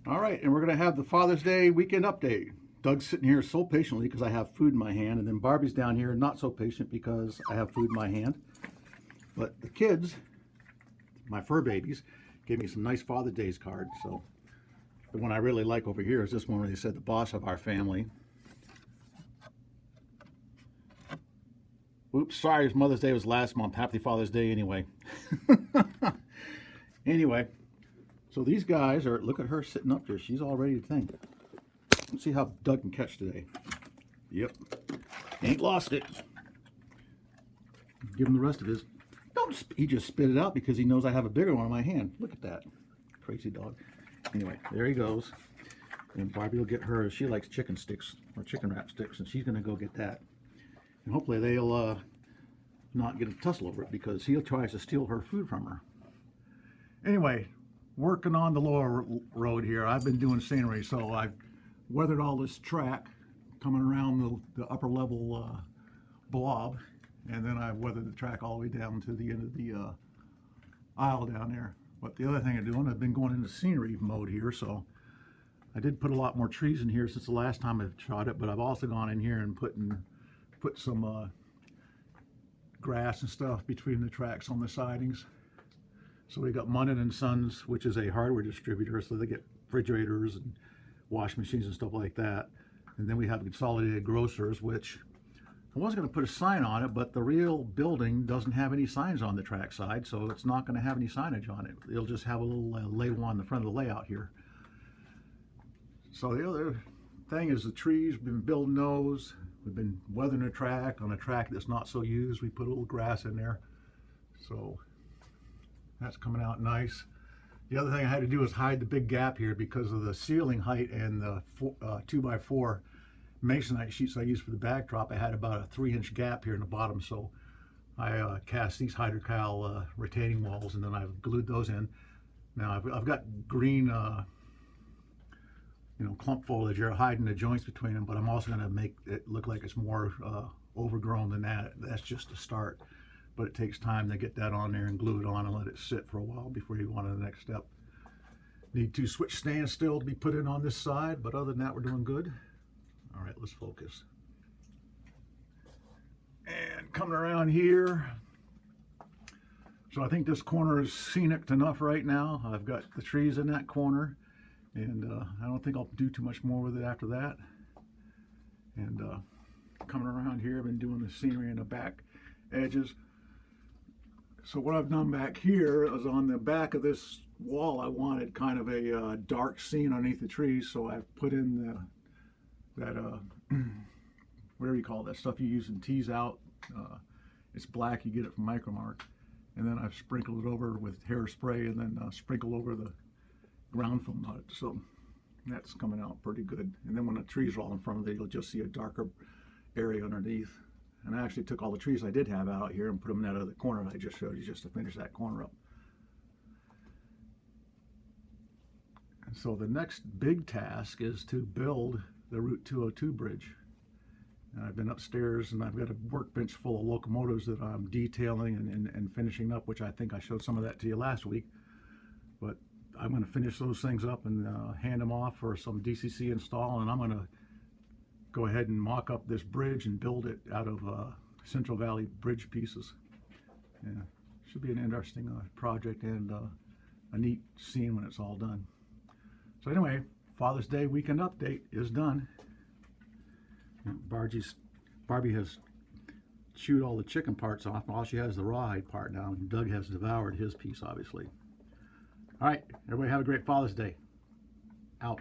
All right, and we're going to have the Father's Day weekend update. Doug's sitting here so patiently because I have food in my hand, and then Barbie's down here not so patient because I have food in my hand. But the kids, my fur babies, gave me some nice Father's Day cards. So the one I really like over here is this one where they said the boss of our family. Oops, sorry, Mother's Day was last month. Happy Father's Day anyway. Anyway, so these guys are, look at her sitting up there. She's all ready to think. Let's see how Doug can catch today. Yep, ain't lost it. Give him the rest of his. Don't, he just spit it out because he knows I have a bigger one in my hand. Look at that, crazy dog. Anyway, there he goes. And Barbie will get hers. She likes chicken sticks or chicken wrap sticks, and she's gonna go get that. And hopefully they'll not get a tussle over it because he tries to steal her food from her. Anyway, working on the lower road here. I've been doing scenery, so I've weathered all this track coming around the upper level blob, and then I've weathered the track all the way down to the end of the aisle down there. But the other thing I'm doing, I've been going into scenery mode here, so I did put a lot more trees in here since the last time I've shot it, but I've also gone in here and put some grass and stuff between the tracks on the sidings. So we got Munnin and Sons, which is a hardware distributor, so they get refrigerators and wash machines and stuff like that. And then we have Consolidated Grocers, which I was going to put a sign on it, but the real building doesn't have any signs on the track side, so it's not going to have any signage on it. It'll just have a little label on the front of the layout here. So the other thing is the trees. We've been building those. We've been weathering a track on a track that's not so used. We put a little grass in there. So that's coming out nice. The other thing I had to do is hide the big gap here because of the ceiling height and the 2x4 masonite sheets I used for the backdrop. I had about a 3-inch gap here in the bottom, so I cast these hydrocal retaining walls, and then I've glued those in. Now I've got green clump foliage here hiding the joints between them, but I'm also going to make it look like it's more overgrown than that. That's just a start, but it takes time to get that on there and glue it on and let it sit for a while before you go on to the next step. Need 2 switch stands still to be put in on this side, but other than that, we're doing good. All right, let's focus. And coming around here, so I think this corner is scenic enough right now. I've got the trees in that corner, and I don't think I'll do too much more with it after that. And coming around here, I've been doing the scenery in the back edges. So what I've done back here is on the back of this wall, I wanted kind of a dark scene underneath the trees, so I've put in that whatever you call that stuff you use in tease out. It's black, you get it from Micromark, and then I've sprinkled it over with hairspray, and then sprinkled over the ground film on it. So that's coming out pretty good. And then when the trees are all in front of it, you'll just see a darker area underneath. And I actually took all the trees I did have out here and put them in that other corner I just showed you, just to finish that corner up. And so the next big task is to build the Route 202 bridge. And I've been upstairs, and I've got a workbench full of locomotives that I'm detailing and finishing up, which I think I showed some of that to you last week. But I'm going to finish those things up and hand them off for some DCC install, and I'm going to go ahead and mock up this bridge and build it out of Central Valley bridge pieces. Yeah, should be an interesting project and a neat scene when it's all done. So anyway, Father's Day weekend update is done. Barbie has chewed all the chicken parts off. All she has is the rawhide part now, and Doug has devoured his piece, obviously. All right, everybody have a great Father's Day. Out.